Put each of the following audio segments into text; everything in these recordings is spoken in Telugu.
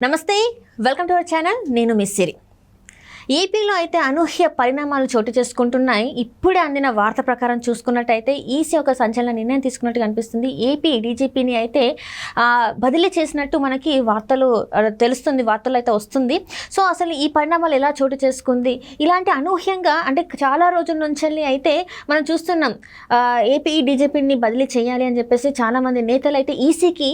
నమస్తే, వెల్కమ్ టు అవర్ ఛానల్. నేను మిస్ సిరి. ఏపీలో అయితే అనూహ్య పరిణామాలు చోటు చేసుకుంటున్నాయి. ఇప్పుడే అందిన వార్త ప్రకారం చూసుకున్నట్టయితే ఈసీ ఒక సంచలన నిర్ణయం తీసుకున్నట్టు కనిపిస్తుంది. ఏపీ డీజీపీని అయితే బదిలీ చేసినట్టు మనకి వార్తలు తెలుస్తుంది, వార్తలు అయితే వస్తుంది. సో అసలు ఈ పరిణామాలు ఎలా చోటు చేసుకుంది, ఇలాంటి అనూహ్యంగా అంటే చాలా రోజుల నుంచి అయితే మనం చూస్తున్నాం. ఏపీ డీజీపీని బదిలీ చేయాలి అని చెప్పేసి చాలామంది నేతలు అయితే ఈసీకి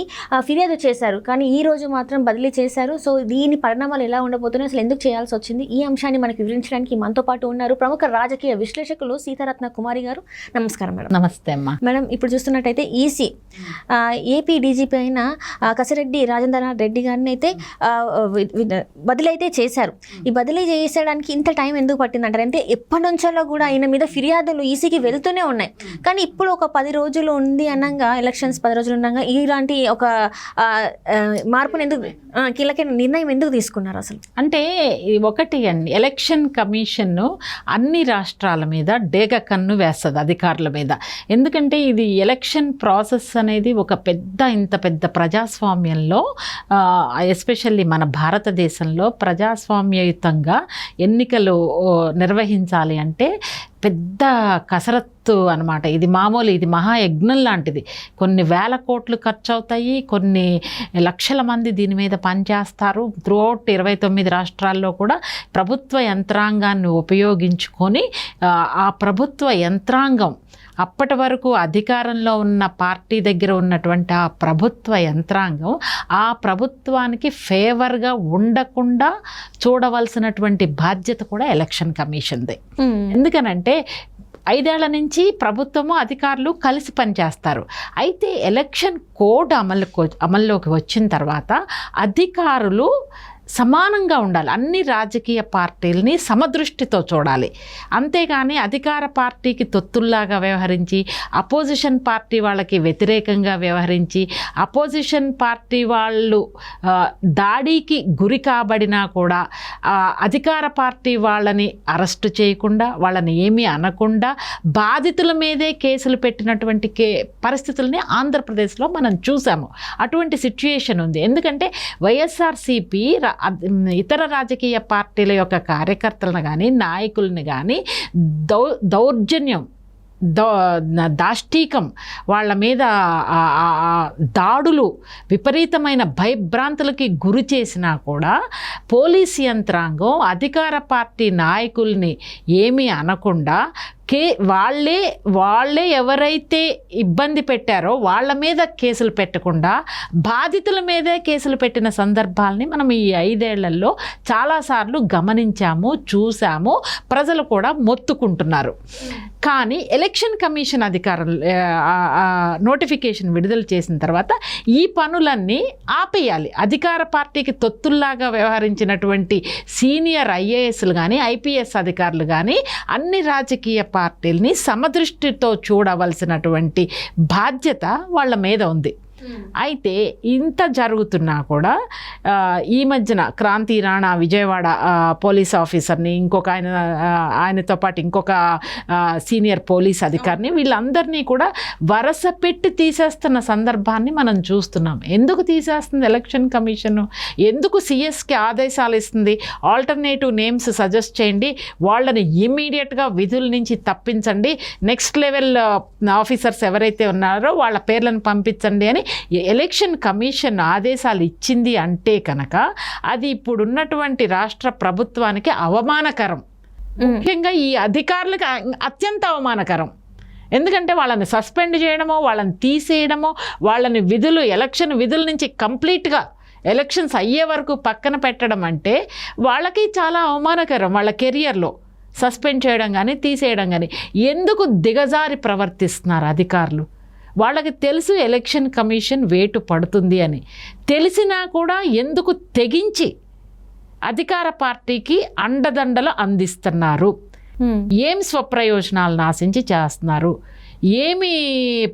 ఫిర్యాదు చేశారు. కానీ ఈ రోజు మాత్రం బదిలీ చేశారు. సో దీని పరిణామాలు ఎలా ఉండబోతున్నాయి, అసలు ఎందుకు చేయాల్సి వచ్చింది, ఈ అంశాన్ని మనకి వివరించడానికి మనతో పాటు ఉన్నారు ప్రముఖ రాజకీయ విశ్లేషకులు సీతారత్న కుమారి గారు. నమస్కారం మేడం. నమస్తే అమ్మా. మేడం, ఇప్పుడు చూస్తున్నట్టయితే ఈసీ ఏపీ డీజీపీ అయిన కసిరెడ్డి రాజేంద్రనాథ్ రెడ్డి గారిని అయితే బదిలీ అయితే చేశారు. ఈ బదిలీ చేసేయడానికి ఇంత టైం ఎందుకు పట్టిందంటారు అంటే ఎప్పటి నుంచో కూడా ఆయన మీద ఫిర్యాదులు ఈసీకి వెళ్తూనే ఉన్నాయి. కానీ ఇప్పుడు ఒక 10 రోజులు ఉంది అనగా, ఎలక్షన్స్ 10 రోజులు ఉండగా ఇలాంటి ఒక మార్పును ఎందుకు, కీలక నిర్ణయం ఎందుకు తీసుకున్నారు అసలు? అంటే ఒకటి అండి, ఎలక్షన్ కమిషన్ అన్ని రాష్ట్రాల మీద డేగ కన్ను వేస్తుంది అధికారుల మీద. ఎందుకంటే ఇది ఎలక్షన్ ప్రాసెస్ అనేది ఒక ఇంత పెద్ద ప్రజాస్వామ్యంలో, ఎస్పెషల్లీ మన భారతదేశంలో ప్రజాస్వామ్యయుతంగా ఎన్నికలు నిర్వహించాలి అంటే పెద్ద కసరత్తు అనమాట. ఇది ఇది మహాయజ్ఞం లాంటిది. కొన్ని వేల కోట్లు ఖర్చు అవుతాయి, కొన్ని లక్షల మంది దీని మీద పనిచేస్తారు. త్రూఅవుట్ 29 రాష్ట్రాల్లో కూడా ప్రభుత్వ యంత్రాంగాన్ని ఉపయోగించుకొని ఆ ప్రభుత్వ యంత్రాంగం అప్పటి వరకు అధికారంలో ఉన్న పార్టీ దగ్గర ఉన్నటువంటి ఆ ప్రభుత్వ యంత్రాంగం ఆ ప్రభుత్వానికి ఫేవర్గా ఉండకుండా చూడవలసినటువంటి బాధ్యత కూడా ఎలక్షన్ కమిషన్దే. ఎందుకనంటే 5 ఏళ్ల నుంచి ప్రభుత్వము అధికారులు కలిసి పనిచేస్తారు. అయితే ఎలక్షన్ కోడ్ అమల్లోకి వచ్చిన తర్వాత అధికారులు సమానంగా ఉండాలి. అన్ని రాజకీయ పార్టీలని సమదృష్టితో చూడాలి. అంతేగాని అధికార పార్టీకి తొత్తుల్లాగా వ్యవహరించి, అపోజిషన్ పార్టీ వాళ్ళకి వ్యతిరేకంగా వ్యవహరించి, అపోజిషన్ పార్టీ వాళ్ళు దాడికి గురి కాబడినా కూడా అధికార పార్టీ వాళ్ళని అరెస్టు చేయకుండా, వాళ్ళని ఏమీ అనకుండా బాధితుల మీదే కేసులు పెట్టినటువంటి పరిస్థితుల్ని ఆంధ్రప్రదేశ్లో మనం చూసాము. అటువంటి సిచ్యుయేషన్ ఉంది. ఎందుకంటే వైఎస్ఆర్సీపీ ఇతర రాజకీయ పార్టీల యొక్క కార్యకర్తలను కానీ, నాయకుల్ని కానీ దౌర్జన్యం, దాష్టీకం, వాళ్ళ మీద దాడులు, విపరీతమైన భయభ్రాంతులకి గురి చేసినా కూడా పోలీస్ యంత్రాంగం అధికార పార్టీ నాయకుల్ని ఏమీ అనకుండా వాళ్ళే ఎవరైతే ఇబ్బంది పెట్టారో వాళ్ళ మీద కేసులు పెట్టకుండా బాధితుల మీదే కేసులు పెట్టిన సందర్భాలని మనం ఈ 5 ఏళ్లలో చాలాసార్లు గమనించాము, చూసాము. ప్రజలు కూడా మొత్తుకుంటున్నారు. కానీ ఎలక్షన్ కమిషన్ అధికారులు నోటిఫికేషన్ విడుదల చేసిన తర్వాత ఈ పనులన్నీ ఆపేయాలి. అధికార పార్టీకి తొత్తుల్లాగా వ్యవహరించినటువంటి సీనియర్ ఐఏఎస్లు కానీ, ఐపీఎస్ అధికారులు కానీ అన్ని రాజకీయ పార్టీలని సమదృష్టితో చూడవలసినటువంటి బాధ్యత వాళ్ళ మీద ఉంది. అయితే ఇంత జరుగుతున్నా కూడా ఈ మధ్యన క్రాంతి రాణా విజయవాడ పోలీస్ ఆఫీసర్ని, ఇంకొక ఆయనతో పాటు ఇంకొక సీనియర్ పోలీస్ అధికారిని, వీళ్ళందరినీ కూడా వరస పెట్టి తీసేస్తున్న సందర్భాన్ని మనం చూస్తున్నాం. ఎందుకు తీసేస్తుంది ఎలక్షన్ కమిషన్? ఎందుకు సిఎస్కి ఆదేశాలు ఇస్తుంది? ఆల్టర్నేటివ్ నేమ్స్ సజెస్ట్ చేయండి, వాళ్ళని ఇమ్మీడియట్గా విధుల నుంచి తప్పించండి, నెక్స్ట్ లెవెల్ ఆఫీసర్స్ ఎవరైతే ఉన్నారో వాళ్ళ పేర్లను పంపించండి అని ఎలక్షన్ కమిషన్ ఆదేశాలు ఇచ్చింది అంటే కనుక అది ఇప్పుడున్నటువంటి రాష్ట్ర ప్రభుత్వానికి అవమానకరం. ముఖ్యంగా ఈ అధికారులకు అత్యంత అవమానకరం. ఎందుకంటే వాళ్ళని సస్పెండ్ చేయడమో, వాళ్ళని తీసేయడమో, వాళ్ళని ఎలక్షన్ విధుల నుంచి కంప్లీట్గా ఎలక్షన్స్ అయ్యే వరకు పక్కన పెట్టడం అంటే వాళ్ళకి చాలా అవమానకరం. వాళ్ళ కెరియర్లో సస్పెండ్ చేయడం కానీ, తీసేయడం కానీ. ఎందుకు దిగజారి ప్రవర్తిస్తున్నారు అధికారులు? వాళ్ళకి తెలుసు ఎలక్షన్ కమిషన్ వేటు పడుతుంది అని. తెలిసినా కూడా ఎందుకు తెగించి అధికార పార్టీకి అండదండలు అందిస్తున్నారు? ఏం స్వప్రయోజనాలను ఆశించి చేస్తున్నారు? ఏమి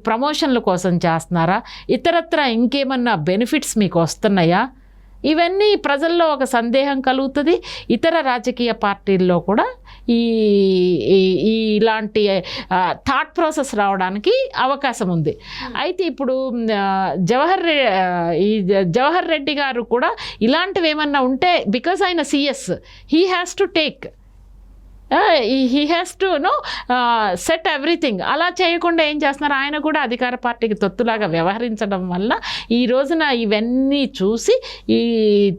ప్రమోషన్ల కోసం చేస్తున్నారా? ఇతరత్ర ఇంకేమన్నా బెనిఫిట్స్ మీకు వస్తున్నాయా? ఇవన్నీ ప్రజల్లో ఒక సందేహం కలుగుతుంది. ఇతర రాజకీయ పార్టీల్లో కూడా ఈ ఇలాంటి థాట్ ప్రాసెస్ రావడానికి అవకాశం ఉంది. అయితే ఇప్పుడు జవహర్ రెడ్డి గారు కూడా ఇలాంటివి ఏమన్నా ఉంటే, బికాజ్ ఆయన CS, he has to take, he has to set everything. అలా చేయకుండా ఏం చేస్తున్నారు, ఆయన కూడా అధికార పార్టీకి తొత్తులాగా వ్యవహరించడం వల్ల ఈ రోజున ఇవన్నీ చూసి ఈ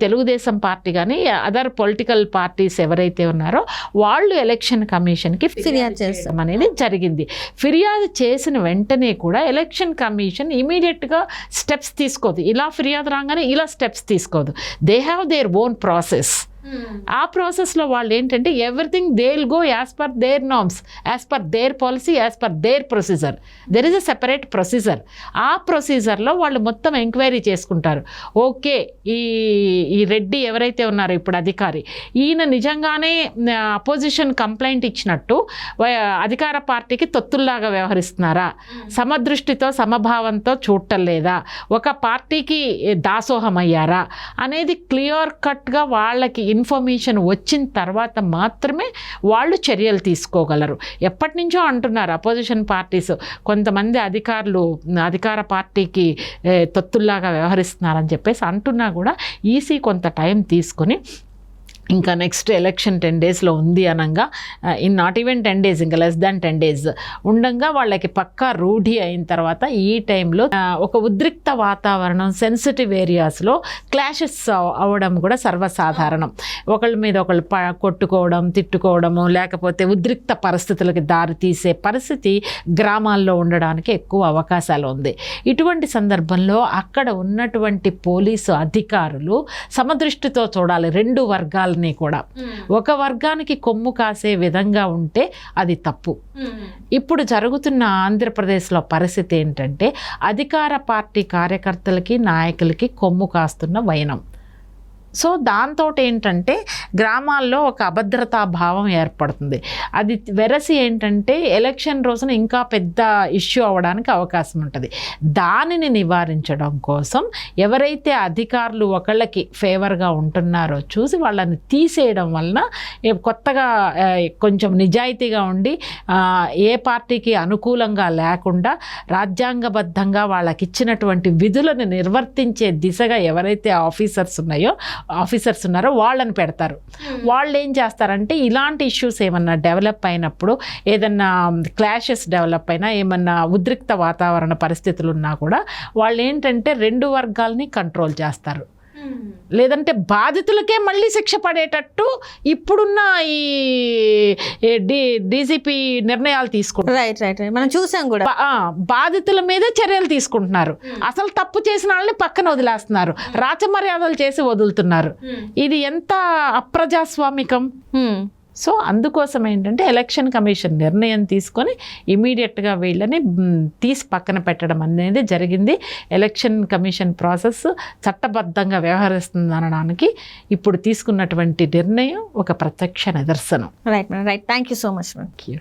తెలుగుదేశం పార్టీ కానీ అదర్ పొలిటికల్ పార్టీస్ ఎవరైతే ఉన్నారో వాళ్ళు ఎలక్షన్ కమిషన్కి ఫిర్యాదు చేస్తాం అనేది జరిగింది. ఫిర్యాదు చేసిన వెంటనే కూడా ఎలక్షన్ కమిషన్ ఇమీడియట్గా స్టెప్స్ తీసుకోదు. ఇలా ఫిర్యాదు రాగానే ఇలా స్టెప్స్ తీసుకోదు. They have their own process. ఆ ప్రాసెస్లో వాళ్ళు ఏంటంటే everything they will go as per their norms, as per their policy, as per their procedure. There is a separate procedure. ఆ ప్రొసీజర్లో వాళ్ళు మొత్తం ఎంక్వైరీ చేసుకుంటారు. ఓకే, ఈ రెడ్డి ఎవరైతే ఉన్నారో ఇప్పుడు అధికారి, ఈయన నిజంగానే అపోజిషన్ కంప్లైంట్ ఇచ్చినట్టు అధికార పార్టీకి తొత్తుల్లాగా వ్యవహరిస్తున్నారా, సమదృష్టితో సమభావంతో చూడటం లేదా, ఒక పార్టీకి దాసోహం అయ్యారా అనేది క్లియర్ కట్గా వాళ్ళకి ఇన్ఫర్మేషన్ వచ్చిన తర్వాత మాత్రమే వాళ్ళు చర్యలు తీసుకోగలరు. ఎప్పటి నుంచో అంటున్నారు అపోజిషన్ పార్టీస్, కొంతమంది అధికారులు అధికార పార్టీకి తొత్తుల్లాగా వ్యవహరిస్తున్నారని చెప్పేసి అంటున్నా కూడా ఈసీ కొంత టైం తీసుకొని ఇంకా నెక్స్ట్ ఎలక్షన్ 10 డేస్లో ఉంది అనగా, ఇన్ నాట్ ఈవెన్ 10 డేస్, ఇంకా లెస్ దాన్ 10 డేస్ ఉండగా వాళ్ళకి పక్కా రూఢి అయిన తర్వాత ఈ టైంలో ఒక ఉద్రిక్త వాతావరణం, సెన్సిటివ్ ఏరియాస్లో క్లాషెస్ అవ్వడం కూడా సర్వసాధారణం. ఒకళ్ళ మీద ఒకళ్ళు కొట్టుకోవడం, తిట్టుకోవడము, లేకపోతే ఉద్రిక్త పరిస్థితులకి దారి తీసే పరిస్థితి గ్రామాల్లో ఉండడానికి ఎక్కువ అవకాశాలు ఉంది. ఇటువంటి సందర్భంలో అక్కడ ఉన్నటువంటి పోలీసు అధికారులు సమదృష్టితో చూడాలి రెండు వర్గాలని కూడా. ఒక వర్గానికి కొమ్ము కాసే విధంగా ఉంటే అది తప్పు. ఇప్పుడు జరుగుతున్న ఆంధ్రప్రదేశ్లో పరిస్థితి ఏంటంటే అధికార పార్టీ కార్యకర్తలకి నాయకులకి కొమ్ము కాస్తున్న వైనం. సో దాంతో ఏంటంటే గ్రామాల్లో ఒక అభద్రతా భావం ఏర్పడుతుంది. అది వెరసి ఏంటంటే ఎలక్షన్ రోజున ఇంకా పెద్ద ఇష్యూ అవ్వడానికి అవకాశం ఉంటుంది. దానిని నివారించడం కోసం ఎవరైతే అధికారులు ఒకళ్ళకి ఫేవర్గా ఉంటున్నారో చూసి వాళ్ళని తీసేయడం వలన కొత్తగా కొంచెం నిజాయితీగా ఉండి ఏ పార్టీకి అనుకూలంగా లేకుండా రాజ్యాంగబద్ధంగా వాళ్ళకి ఇచ్చినటువంటి విధులను నిర్వర్తించే దిశగా ఎవరైతే ఆఫీసర్స్ ఉన్నారో వాళ్ళని పెడతారు. వాళ్ళు ఏం చేస్తారంటే ఇలాంటి ఇష్యూస్ ఏమన్నా డెవలప్ అయినప్పుడు, ఏదన్నా క్లాషెస్ డెవలప్ అయినా, ఏమన్నా ఉద్రిక్త వాతావరణ పరిస్థితులు ఉన్నా కూడా వాళ్ళు ఏంటంటే రెండు వర్గాలని కంట్రోల్ చేస్తారు. లేదంటే బాధితులకే మళ్ళీ శిక్ష పడేటట్టు ఇప్పుడున్న ఈ డీజీపీ నిర్ణయాలు తీసుకుంటారు. రైట్ మనం చూసాం కూడా. బాధితుల మీద చర్యలు తీసుకుంటున్నారు. అసలు తప్పు చేసిన వాళ్ళని పక్కన వదిలేస్తున్నారు, రాచమర్యాదలు చేసి వదులుతున్నారు. ఇది ఎంత అప్రజాస్వామికం. సో అందుకోసం ఏంటంటే ఎలక్షన్ కమిషన్ నిర్ణయం తీసుకొని ఇమీడియట్గా వీళ్ళని తీసి పక్కన పెట్టడం అనేది జరిగింది. ఎలక్షన్ కమిషన్ ప్రాసెస్ చట్టబద్ధంగా వ్యవహరిస్తుంది అనడానికి ఇప్పుడు తీసుకున్నటువంటి నిర్ణయం ఒక ప్రత్యక్ష నిదర్శనం. Right thank you so much. Thank you.